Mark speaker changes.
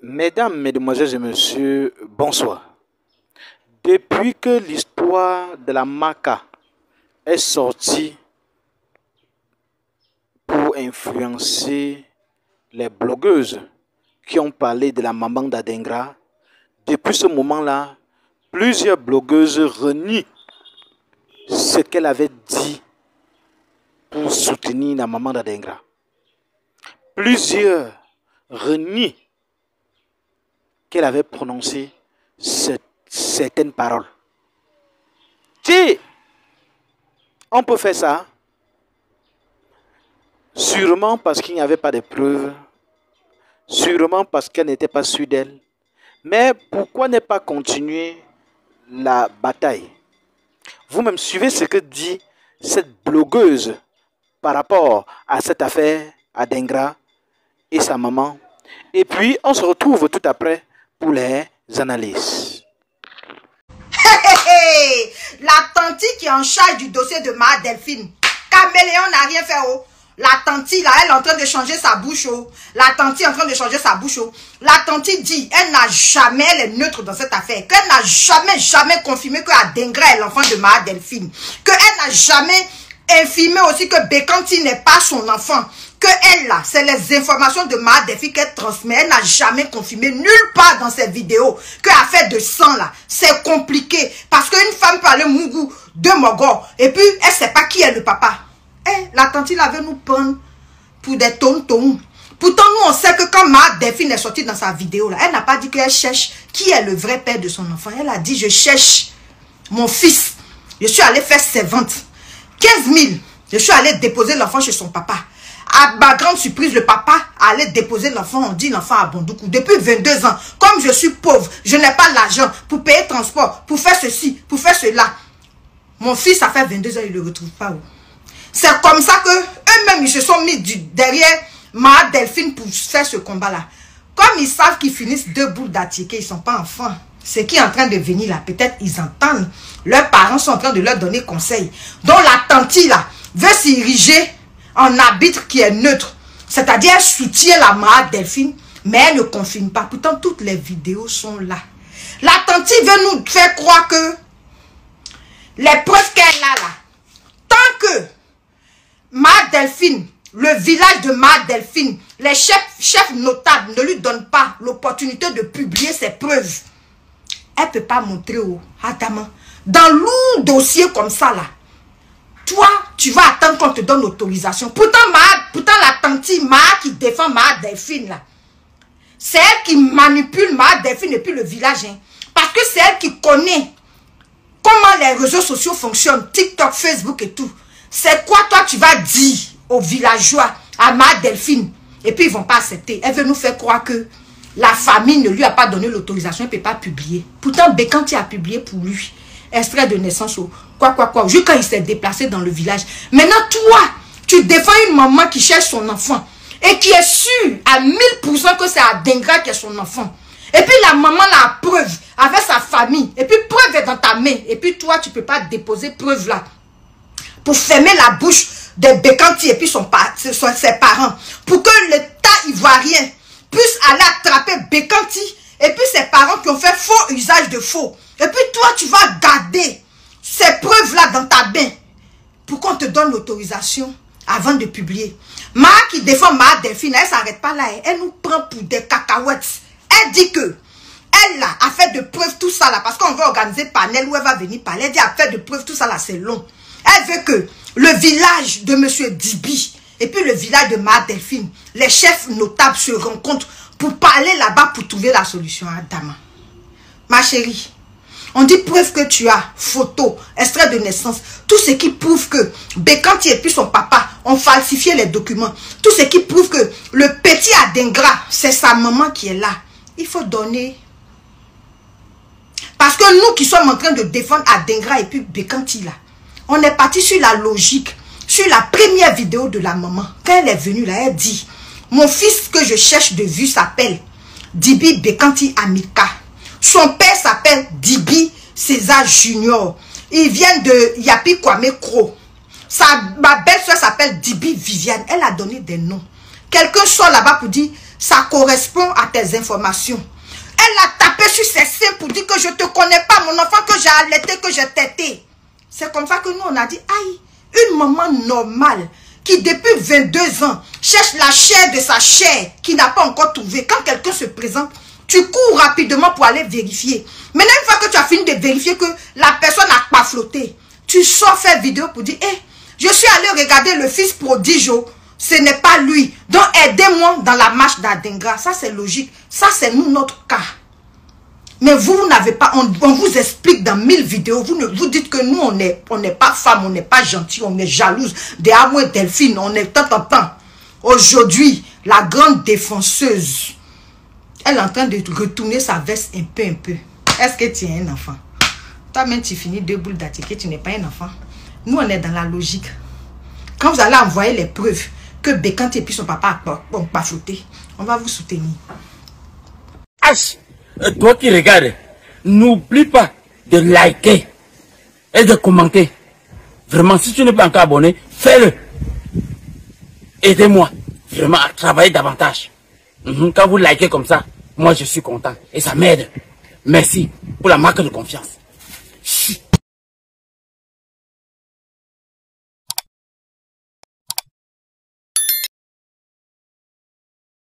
Speaker 1: Mesdames, Mesdemoiselles et Messieurs, bonsoir. Depuis que l'histoire de la Maca est sortie pour influencer les blogueuses qui ont parlé de la maman d'Adengra, depuis ce moment-là, plusieurs blogueuses renient ce qu'elle avait dit pour soutenir la maman d'Adengra. Plusieurs renient qu'elle avait prononcé certaines paroles. Si on peut faire ça, sûrement parce qu'il n'y avait pas de preuves, sûrement parce qu'elle n'était pas sûre d'elle. Mais pourquoi ne pas continuer la bataille? Vous-même suivez ce que dit cette blogueuse par rapport à cette affaire Adengra et sa maman. Et puis, on se retrouve tout après pour les analyses.
Speaker 2: La tante qui est en charge du dossier de Ma Delphine. Caméléon n'a rien fait. Oh. La tante là, elle est en train de changer sa bouche. Oh. La tante est en train de changer sa bouche. Oh. La tante dit, elle n'a jamais, elle est neutre dans cette affaire. Qu'elle n'a jamais confirmé que Adengra est l'enfant de Ma Delphine. Qu'elle n'a jamais infirmé aussi que Bekanti n'est pas son enfant. Que elle là, c'est les informations de Ma Delphine qu'elle transmet. Elle n'a jamais confirmé nulle part dans ses vidéos que affaire de sang là, c'est compliqué. Parce qu'une femme peut aller Mougou de Mogor et puis elle sait pas qui est le papa. La tante là veut nous prendre pour des tontons. Pourtant nous on sait que quand Ma Delphine est sortie dans sa vidéo là, elle n'a pas dit qu'elle cherche qui est le vrai père de son enfant. Elle a dit je cherche mon fils. Je suis allée faire ses ventes. 15 000. Je suis allée déposer l'enfant chez son papa. À ma grande surprise, le papa allait déposer l'enfant. On dit l'enfant à Bondoukou. Depuis 22 ans, comme je suis pauvre, je n'ai pas l'argent pour payer le transport, pour faire ceci, pour faire cela. Mon fils, ça fait 22 ans, il ne le retrouve pas. C'est comme ça que eux-mêmes, ils se sont mis derrière Ma Delphine pour faire ce combat-là. Comme ils savent qu'ils finissent deux boules d'attiquer, ils ne sont pas enfants. Ce qui est en train de venir là, peut-être ils entendent. Leurs parents sont en train de leur donner conseil. Donc la tante là veut s'ériger en arbitre qui est neutre. C'est-à-dire elle soutient la Ma Delphine, mais elle ne confirme pas. Pourtant, toutes les vidéos sont là. La tante veut nous faire croire que les preuves qu'elle a là, tant que Ma Delphine, le village de Ma Delphine, les chefs notables ne lui donnent pas l'opportunité de publier ses preuves, elle ne peut pas montrer au Adama. Dans lourd dossier comme ça là, toi, tu vas attendre qu'on te donne l'autorisation. Pourtant, la tante Ma qui défend Ma Delphine là, c'est elle qui manipule Ma Delphine et puis le village. Hein. Parce que c'est elle qui connaît comment les réseaux sociaux fonctionnent, TikTok, Facebook et tout. C'est quoi toi tu vas dire aux villageois, à Ma Delphine, et puis ils ne vont pas accepter. Elle veut nous faire croire que la famille ne lui a pas donné l'autorisation, elle ne peut pas publier. Pourtant, Bekanti a publié pour lui. Extrait de naissance, juste quand il s'est déplacé dans le village. Maintenant, toi, tu défends une maman qui cherche son enfant et qui est sûre à 1000% que c'est Adengra qui est son enfant. Et puis la maman la preuve avec sa famille. Et puis preuve est dans ta main. Et puis toi, tu ne peux pas déposer preuve là pour fermer la bouche de Bekanti et puis ses parents. Pour que l'État ivoirien puisse aller attraper Bekanti et puis ses parents qui ont fait faux usage de faux. Et puis toi, tu vas garder ces preuves-là dans ta main pour qu'on te donne l'autorisation avant de publier. Ma qui défend Ma Delphine, elle ne s'arrête pas là. Elle nous prend pour des cacahuètes. Elle dit que elle là, a fait de preuves tout ça là, parce qu'on va organiser panel où elle va venir parler. Elle dit a fait de preuves tout ça là, c'est long. Elle veut que le village de M. Dibi et puis le village de Ma Delphine, les chefs notables se rencontrent pour parler là-bas pour trouver la solution à Dama. Ma chérie, on dit preuve que tu as, photo, extrait de naissance, tout ce qui prouve que Bekanti et puis son papa ont falsifié les documents, tout ce qui prouve que le petit Adengra, c'est sa maman qui est là. Il faut donner. Parce que nous qui sommes en train de défendre Adengra et puis Bekanti là, on est parti sur la logique, sur la première vidéo de la maman. Quand elle est venue là, elle dit, mon fils que je cherche de vue s'appelle Dibi Bekanti Amika. Son père s'appelle Dibi César Junior. Ils viennent de Yapi Kwame Kro. Ma belle-soeur s'appelle Dibi Viviane. Elle a donné des noms. Quelqu'un sort là-bas pour dire ça correspond à tes informations. Elle a tapé sur ses seins pour dire que je ne te connais pas, mon enfant que j'ai allaité, que j'ai tété. C'est comme ça que nous, on a dit, aïe, une maman normale qui depuis 22 ans cherche la chair de sa chair, qui n'a pas encore trouvé. Quand quelqu'un se présente, tu cours rapidement pour aller vérifier. Maintenant, une fois que tu as fini de vérifier que la personne n'a pas flotté, tu sors faire vidéo pour dire, hé, je suis allé regarder le fils prodige, ce n'est pas lui. Donc, aidez-moi dans la marche d'Adengra. Ça, c'est logique. Ça, c'est nous, notre cas. Mais vous n'avez pas, on vous explique dans 1000 vidéos, vous dites que nous, on n'est pas femme, on n'est pas gentil, on est jalouse. Des Amou et Delphine, on est tant. Aujourd'hui, la grande défenseuse, elle est en train de retourner sa veste un peu. Est-ce que tu es un enfant? Toi-même, tu finis 2 boules d'attiqué, tu n'es pas un enfant. Nous, on est dans la logique. Quand vous allez envoyer les preuves que Bécanti et puis son papa n'ont pas fauté, on va vous soutenir.
Speaker 3: H, toi qui regardes, n'oublie pas de liker et de commenter. Vraiment, si tu n'es pas encore abonné, fais-le. Aidez-moi vraiment à travailler davantage. Quand vous likez comme ça, moi je suis content et ça m'aide. Merci pour la marque de confiance.